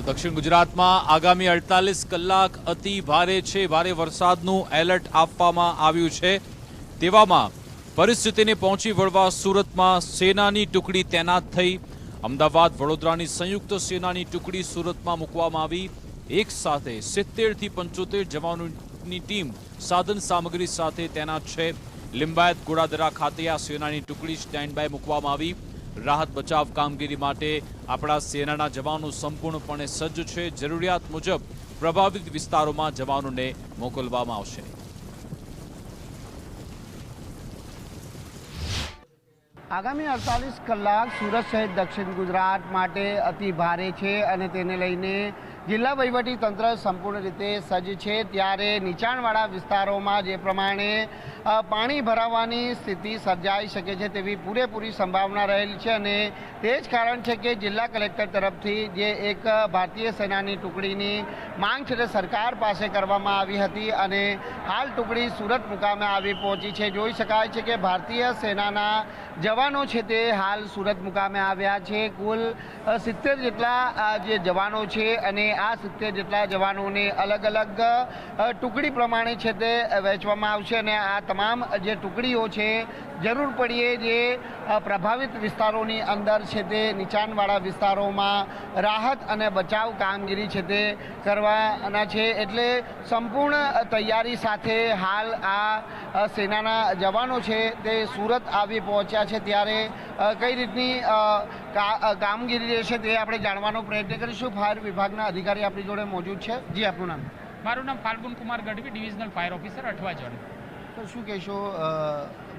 દક્ષિણ ગુજરાતમાં આગામી 48 કલાક અતિ ભારે છે ભારે વરસાદનું એલર્ટ આપવામાં આવ્યું છે। તેવામાં પરિસ્થિતિને પહોંચી વળવા સુરતમાં સેનાની ટુકડી તૈનાત થઈ। અમદાવાદ વડોદરાની સંયુક્ત સેનાની ટુકડી સુરતમાં મૂકવામાં આવી। એક સાથે 70 થી 75 જવાનોની ટીમ સાધન સામગ્રી સાથે તૈનાત છે। લિંબાયત ગોળાદરા ખાતે આ સેનાની ટુકડી સ્ટેન્ડ બાય મૂકવામાં આવી। રાહત બચાવ કામગીરી માટે આપણા સેનાના જવાનો સંપૂર્ણપણે સજ્જ છે। જરૂરિયાત મુજબ પ્રભાવિત વિસ્તારોમાં જવાનોને મોકલવામાં આવશે। આગામી 48 કલાક સુરત સહિત દક્ષિણ ગુજરાત માટે અતિ ભારે છે અને તેને લઈને જિલ્લા વહીવટી તંત્ર સંપૂર્ણ રીતે સજ્જ છે। ત્યારે નીચાણવાળા વિસ્તારોમાં જે પ્રમાણે પાણી ભરાવાની સ્થિતિ સર્જાઈ શકે છે તેવી પૂરેપૂરી સંભાવના રહેલી છે અને તે જ કારણ છે કે જિલ્લા કલેક્ટર તરફથી જે એક ભારતીય સેનાની ટુકડીની માંગ છે તે સરકાર પાસે કરવામાં આવી હતી અને હાલ ટુકડી સુરત મુકામે આવી પહોંચી છે। જોઈ શકાય છે કે ભારતીય સેનાના જવાનો છે તે હાલ સુરત મુકામે આવ્યા છે। કુલ 70 જેટલા જે જવાનો છે અને આ 70 જેટલા જવાનોને અલગ અલગ ટુકડી પ્રમાણે છે તે વહેંચવામાં આવશે અને આ તમામ જે ટુકડીઓ છે જરૂર પડીએ જે પ્રભાવિત વિસ્તારોની અંદર છે તે નીચાણવાળા વિસ્તારોમાં રાહત અને બચાવ કામગીરી છે તે કરવાના છે। એટલે સંપૂર્ણ તૈયારી સાથે હાલ આ સેનાના જવાનો છે તે સુરત આવી પહોંચ્યા છે। ત્યારે કઈ રીતની કામગીરી રહેશે તે આપણે જાણવાનો પ્રયત્ન કરીશું। ફાયર વિભાગના અધિકારી આપણી જોડે મોજૂદ છે। જી, આપનું નામ? મારું નામ Falgun Kumar Gadhvi, divisional fire officer Athwa zone. તો શું કહેશો,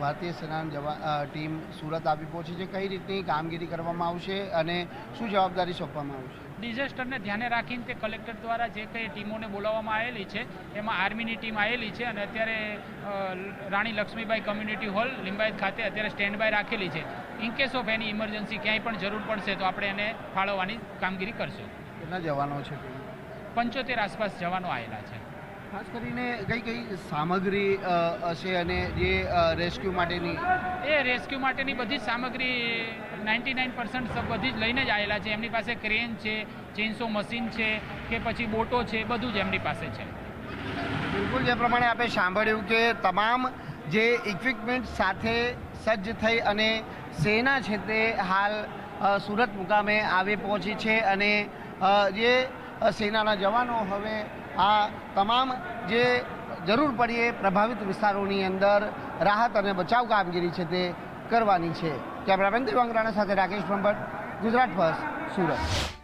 ભારતીય સેનાની ટીમ સુરત આવી પહોંચી છે, કઈ રીતની કામગીરી કરવામાં આવશે અને શું જવાબદારી સોંપવામાં આવશે? ડિઝાસ્ટરને ધ્યાને રાખીને તે કલેક્ટર દ્વારા જે કંઈ ટીમોને બોલાવવામાં આવેલી છે એમાં આર્મીની ટીમ આવેલી છે અને અત્યારે રાણી લક્ષ્મીબાઈ કમ્યુનિટી હોલ લિંબાયત ખાતે અત્યારે સ્ટેન્ડ બાય રાખેલી છે। In case of any emergency ક્યાંય પણ જરૂર પડશે તો આપણે એને ફાળવવાની કામગીરી કરશું। કેટલા જવાનો છે? 75 આસપાસ જવાનો આવેલા છે। ખાસ કરીને કઈ કઈ સામગ્રી હશે અને જે રેસ્ક્યુ માટેની? એ રેસ્ક્યુ માટેની બધી જ સામગ્રી 99% બધી જ લઈને જ આવેલા છે। એમની પાસે ક્રેન છે, ચેનસો મશીન છે કે પછી બોટો છે, બધું જ એમની પાસે છે। બિલકુલ, જે પ્રમાણે આપણે સાંભળ્યું કે તમામ જે ઇક્વિપમેન્ટ સાથે સજ્જ થઈ અને સેના છે તે હાલ સુરત મુકામે આવી પહોંચી છે અને જે સેનાના જવાનો હવે આ તમામ જે જરૂર પડીએ પ્રભાવિત વિસ્તારોની અંદર રાહત અને બચાવ કામગીરી છે તે કરવાની છે। કેમેરામેન દેવાંગ રાણા સાથે રાકેશ બ્રહ્મભટ્ટ, ગુજરાત ફર્સ્ટ, સુરત।